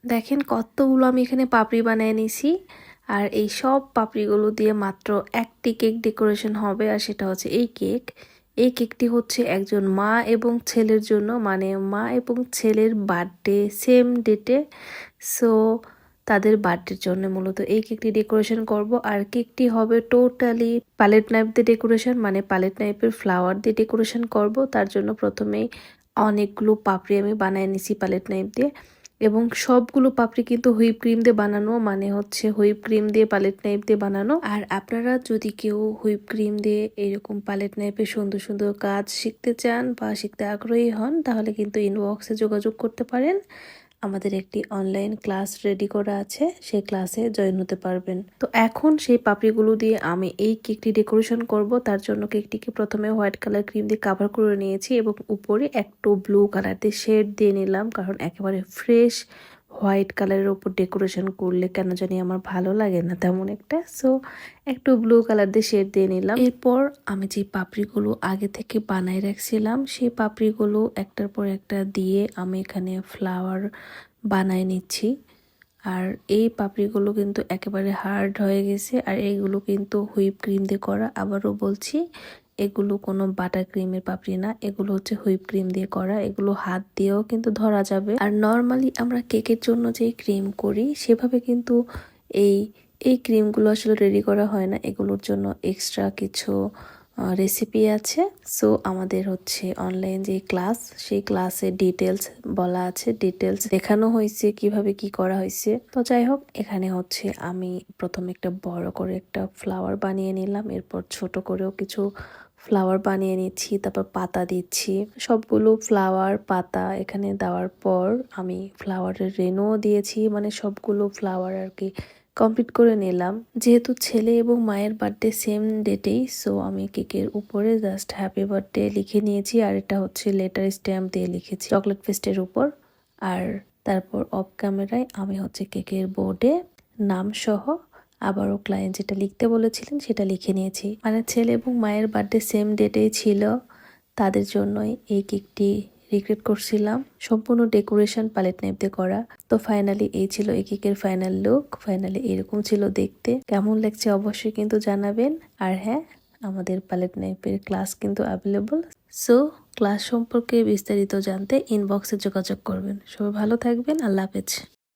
দেখেন কতগুলো আমি এখানে পাপড়ি বানিয়ে নিছি। আর এই সব পাপড়িগুলো দিয়ে মাত্র একটি কেক ডেকোরেশন হবে, আর সেটা হচ্ছে এই কেক। এই কেকটি হচ্ছে একজন মা এবং ছেলের জন্য, মানে মা এবং ছেলের বার্থডে সেম ডেটে। সো তাদের বার্থডের জন্য মূলত এই কেকটি ডেকোরেশন করব। আর কেকটি হবে টোটালি পালেট নাইফ দিয়ে ডেকোরেশন, মানে পালেট নাইফের ফ্লাওয়ার দিয়ে ডেকোরেশন করব। তার জন্য প্রথমেই অনেকগুলো পাপড়ি আমি বানিয়ে নিছি পালেট নাইফ দিয়ে, এবং সবগুলো পাপড়ি কিন্তু হুইপ ক্রিম দিয়ে বানানো, মানে হচ্ছে হুইপ ক্রিম দিয়ে পালেট নাইফ দিয়ে বানানো। আর আপনারা যদি কেউ হুইপ ক্রিম দিয়ে এরকম পালেট নাইফে সুন্দর সুন্দর কাজ শিখতে চান বা শিখতে আগ্রহী হন, তাহলে কিন্তু ইনবক্সে যোগাযোগ করতে পারেন। আমাদের একটি অনলাইন ক্লাস রেডি করা আছে, সেই ক্লাসে জয়েন হতে পারবেন। তো এখন সেই পাপড়িগুলো দিয়ে আমি এই কেকটি ডেকোরেশন করব। তার জন্য কেকটিকে প্রথমে হোয়াইট কালার ক্রিম দিয়ে কাভার করে নিয়েছি এবং উপরে একটু ব্লু কালার দিয়ে শেড দিয়ে নিলাম, কারণ একেবারে ফ্রেশ হোয়াইট কালারের উপর ডেকোরেশন করলে কেন জানি আমার ভালো লাগে না তেমন একটা। সো একটু ব্লু কালার দিয়ে শেড দিয়ে নিলাম। এরপর আমি যে পাপড়িগুলো আগে থেকে বানাই রাখছিলাম, সেই পাপড়িগুলো একটার পর একটা দিয়ে আমি এখানে ফ্লাওয়ার বানাই নিচ্ছি। আর এই পাপড়িগুলো কিন্তু একেবারে হার্ড হয়ে গেছে, আর এইগুলো কিন্তু হুইপ ক্রিম দিয়ে করা। আবারও বলছি, এগুলো কোনো বাটার ক্রিমের পাপড়ি না, এগুলো হচ্ছে হুইপ ক্রিম দিয়ে করা। এগুলো হাত দিয়েও কিন্তু ধরা যাবে। আর নর্মালি আমরা কেকের জন্য যে ক্রিম করি সেভাবে কিন্তু এই এই ক্রিমগুলো আসলে রেডি করা হয় না, এগুলোর জন্য এক্সট্রা কিছু রেসিপি আছে। সো আমাদের হচ্ছে অনলাইন যে ক্লাস, সেই ক্লাসে ডিটেলস বলা আছে, ডিটেলস দেখানো হয়েছে কিভাবে কি করা হয়েছে। তো যাই হোক, এখানে হচ্ছে আমি প্রথমে একটা বড় করে একটা ফ্লাওয়ার বানিয়ে নিলাম, এরপর ছোট করেও কিছু ফ্লাওয়ার বানিয়ে নিচ্ছি, তারপর পাতা দিচ্ছি। সবগুলো ফ্লাওয়ার পাতা এখানে দেওয়ার পর আমি ফ্লাওয়ারের রেনও দিয়েছি, মানে সবগুলো ফ্লাওয়ার আর কি কমপ্লিট করে নিলাম। যেহেতু ছেলে এবং মায়ের বার্থডে সেম ডেটেই, সো আমি কেকের উপরে জাস্ট হ্যাপি বার্থডে লিখে নিয়েছি, আর এটা হচ্ছে লেটার স্ট্যাম্প দিয়ে লিখেছি চকলেট পেস্টের উপর। আর তারপর অফ ক্যামেরায় আমি হচ্ছে কেকের বোর্ডে নাম সহ আবারও ক্লায়েন্ট যেটা লিখতে বলেছিলেন সেটা লিখে নিয়েছি। মানে ছেলে এবং মায়ের বার্থডে সেম ডেটেই ছিল, তাদের জন্যই এই কেকটি রিক্রিয়েট করছিলাম। সম্পূর্ণ ডেকোরেশন প্যালেট নাইফ দিয়ে করা। তো ফাইনালি এই ছিল এই কেকের ফাইনাল লুক। ফাইনালি এরকম ছিল দেখতে। কেমন লাগছে অবশ্যই কিন্তু জানাবেন। আর হ্যাঁ, আমাদের প্যালেট নাইফের ক্লাস কিন্তু অ্যাভেলেবল। সো ক্লাস সম্পর্কে বিস্তারিত জানতে ইনবক্সে যোগাযোগ করবেন। সবাই ভালো থাকবেন। আল্লাহ হাফেজ।